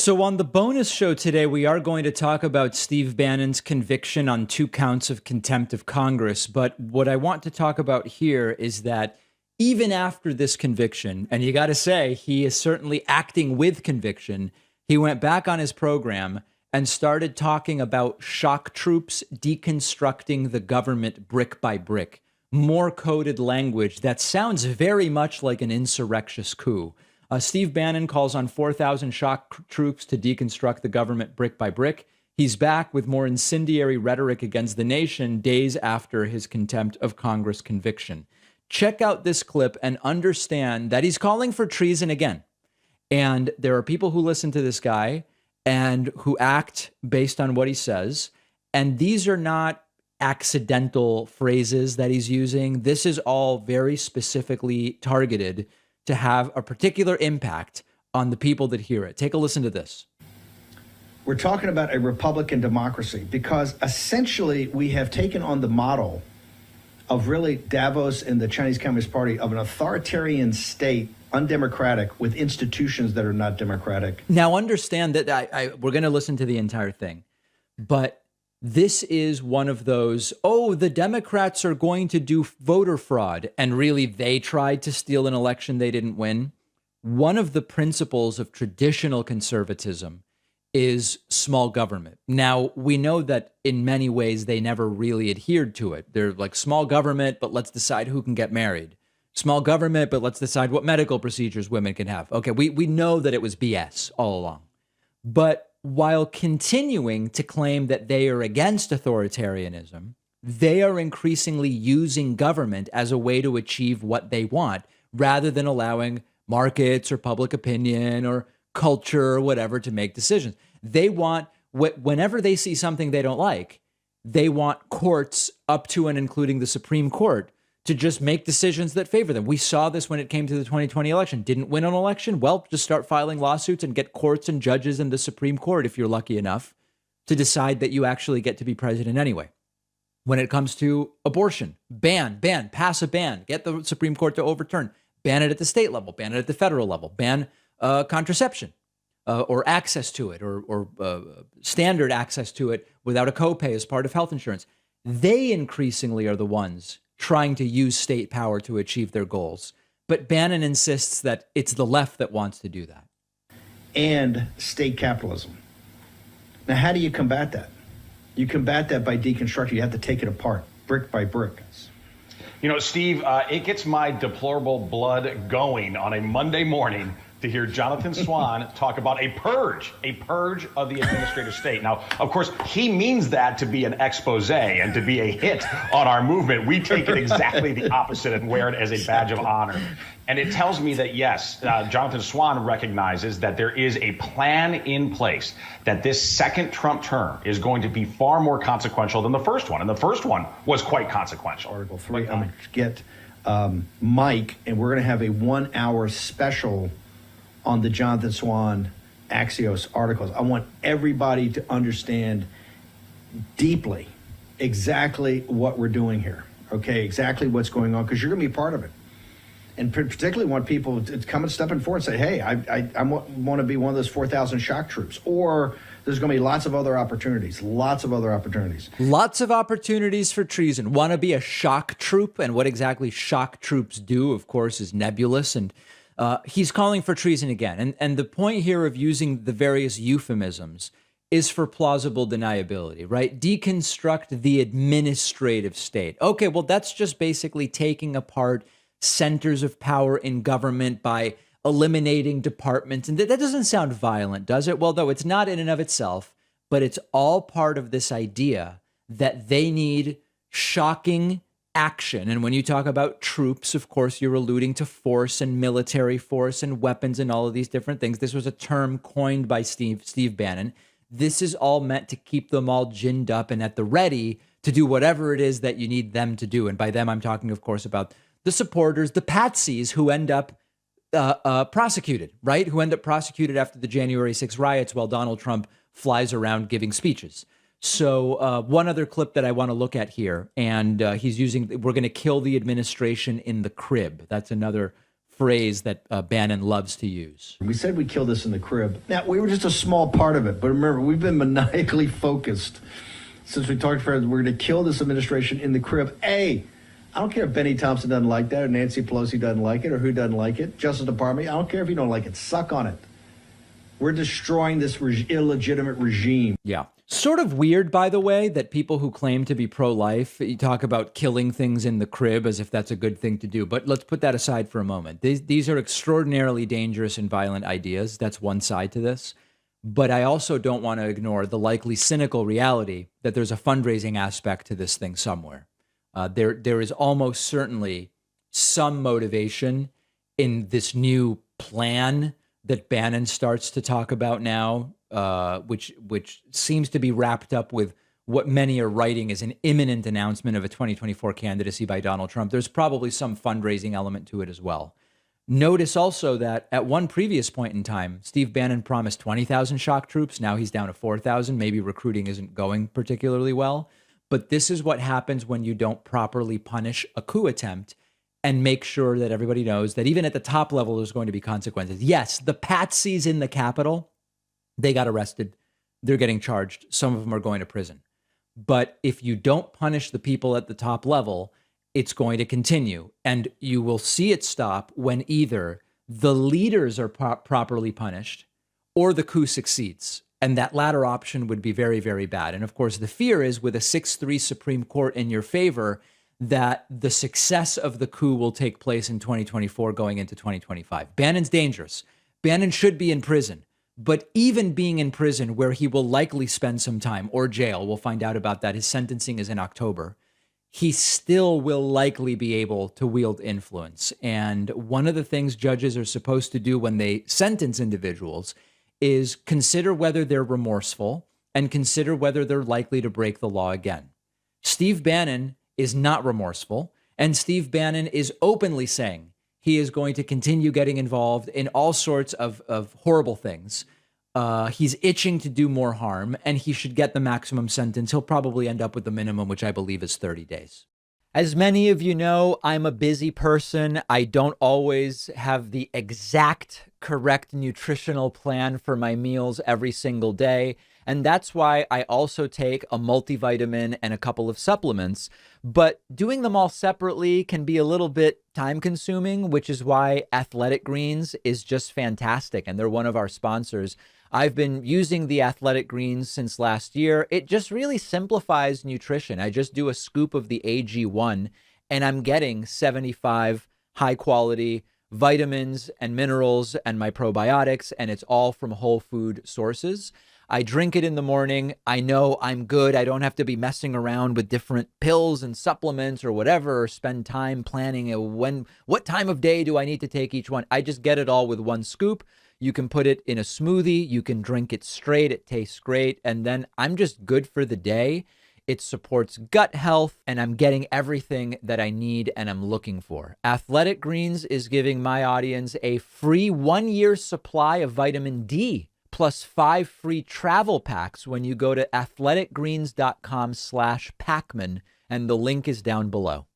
So, on the bonus show today, we are going to talk about Steve Bannon's conviction on 2 counts of contempt of Congress. But what I want to talk about here is that even after this conviction, and you got to say, he is certainly acting with conviction, he went back on his program and started talking about shock troops deconstructing the government brick by brick. More coded language that sounds very much like an insurrectionist coup. Steve Bannon calls on 4,000 shock troops to deconstruct the government brick by brick. He's back with more incendiary rhetoric against the nation days after his contempt of Congress conviction. Check out this clip and understand that he's calling for treason again. And there are people who listen to this guy and who act based on what he says. And these are not accidental phrases that he's using. This is all very specifically targeted to have a particular impact on the people that hear it. Take a listen to this. We're talking about a Republican democracy because essentially we have taken on the model of really Davos and the Chinese Communist Party of an authoritarian state, undemocratic, with institutions that are not democratic. Now understand that we're going to listen to the entire thing, but this is one of those, oh, the Democrats are going to do voter fraud, and really they tried to steal an election they didn't win. One of the principles of traditional conservatism is small government. Now, we know that in many ways they never really adhered to it. They're like small government, but let's decide who can get married. Small government, but let's decide what medical procedures women can have. Okay, we know that it was BS all along. But while continuing to claim that they are against authoritarianism, they are increasingly using government as a way to achieve what they want, rather than allowing markets or public opinion or culture or whatever to make decisions. They want, whenever they see something they don't like, they want courts up to and including the Supreme Court to just make decisions that favor them. We saw this when it came to the 2020 election. Didn't win an election? Well, just start filing lawsuits and get courts and judges in the Supreme Court, if you're lucky enough, to decide that you actually get to be president anyway. When it comes to abortion, ban, pass a ban, get the Supreme Court to overturn, ban it at the state level, ban it at the federal level, ban contraception or access to it or standard access to it without a copay as part of health insurance. They increasingly are the ones trying to use state power to achieve their goals. But Bannon insists that it's the left that wants to do that. And state capitalism. Now, how do you combat that? You combat that by deconstructing. You have to take it apart, brick by brick. You know, Steve, it gets my deplorable blood going on a Monday morning to hear Jonathan Swan talk about a purge of the administrative state. Now, of course, he means that to be an expose and to be a hit on our movement. We take it exactly the opposite and wear it as a badge of honor. And it tells me that, yes, Jonathan Swan recognizes that there is a plan in place, that this second Trump term is going to be far more consequential than the first one. And the first one was quite consequential. Article 3, I'm going to get Mike, and we're going to have a 1-hour special on the Jonathan Swan Axios articles. I want everybody to understand deeply exactly what we're doing here, okay, exactly what's going on, because you're going to be part of it. And particularly want people to come and step in forward and say, hey, I want to be one of those 4,000 shock troops. Or there's going to be lots of other opportunities. Lots of opportunities for treason. Want to be a shock troop? And what exactly shock troops do, of course, is nebulous. And he's calling for treason again. And the point here of using the various euphemisms is for plausible deniability, right? Deconstruct the administrative state. Okay, well, that's just basically taking apart centers of power in government by eliminating departments. And that doesn't sound violent, does it? Well, though it's not in and of itself, but it's all part of this idea that they need shocking action. And when you talk about troops, of course, you're alluding to force and military force and weapons and all of these different things. This was a term coined by Steve Bannon. This is all meant to keep them all ginned up and at the ready to do whatever it is that you need them to do. And by them, I'm talking, of course, about the supporters, the patsies who end up prosecuted, right? Who end up prosecuted after the January 6 riots while Donald Trump flies around giving speeches. So one other clip that I want to look at here, and he's using, we're going to kill the administration in the crib. That's another phrase that Bannon loves to use. We said we killed this in the crib. Now, we were just a small part of it. But remember, we've been maniacally focused since we talked about we're going to kill this administration in the crib. I don't care if Benny Thompson doesn't like that or Nancy Pelosi doesn't like it or who doesn't like it. Justice Department, I don't care if you don't like it. Suck on it. We're destroying this illegitimate regime. Yeah. Sort of weird, by the way, that people who claim to be pro-life, you talk about killing things in the crib as if that's a good thing to do. But let's put that aside for a moment. These are extraordinarily dangerous and violent ideas. That's one side to this. But I also don't want to ignore the likely cynical reality that there's a fundraising aspect to this thing somewhere. There is almost certainly some motivation in this new plan that Bannon starts to talk about now, which seems to be wrapped up with what many are writing as an imminent announcement of a 2024 candidacy by Donald Trump. There's probably some fundraising element to it as well. Notice also that at one previous point in time, Steve Bannon promised 20,000 shock troops. Now he's down to 4,000. Maybe recruiting isn't going particularly well. But this is what happens when you don't properly punish a coup attempt and make sure that everybody knows that even at the top level, there's going to be consequences. Yes, the patsies in the Capitol, they got arrested. They're getting charged. Some of them are going to prison. But if you don't punish the people at the top level, it's going to continue. And you will see it stop when either the leaders are properly punished or the coup succeeds. And that latter option would be very, very bad. And of course, the fear is with a 6-3 Supreme Court in your favor, that the success of the coup will take place in 2024 going into 2025. Bannon's dangerous. Bannon should be in prison. But even being in prison, where he will likely spend some time, or jail, we'll find out about that. His sentencing is in October. He still will likely be able to wield influence. And one of the things judges are supposed to do when they sentence individuals is consider whether they're remorseful and consider whether they're likely to break the law again. Steve Bannon is not remorseful, and Steve Bannon is openly saying he is going to continue getting involved in all sorts of horrible things. He's itching to do more harm, and he should get the maximum sentence. He'll probably end up with the minimum, which I believe is 30 days. As many of you know, I'm a busy person. I don't always have the exact correct nutritional plan for my meals every single day. And that's why I also take a multivitamin and a couple of supplements. But doing them all separately can be a little bit time consuming, which is why Athletic Greens is just fantastic. And they're one of our sponsors. I've been using the Athletic Greens since last year. It just really simplifies nutrition. I just do a scoop of the AG1 and I'm getting 75 high quality vitamins and minerals and my probiotics, and it's all from whole food sources. I drink it in the morning. I know I'm good. I don't have to be messing around with different pills and supplements or whatever, or spend time planning what time of day do I need to take each one. I just get it all with one scoop. You can put it in a smoothie. You can drink it straight. It tastes great. And then I'm just good for the day. It supports gut health, and I'm getting everything that I need and I'm looking for. Athletic Greens is giving my audience a free 1-year supply of vitamin D plus 5 free travel packs when you go to athleticgreens.com/Pacman, and the link is down below.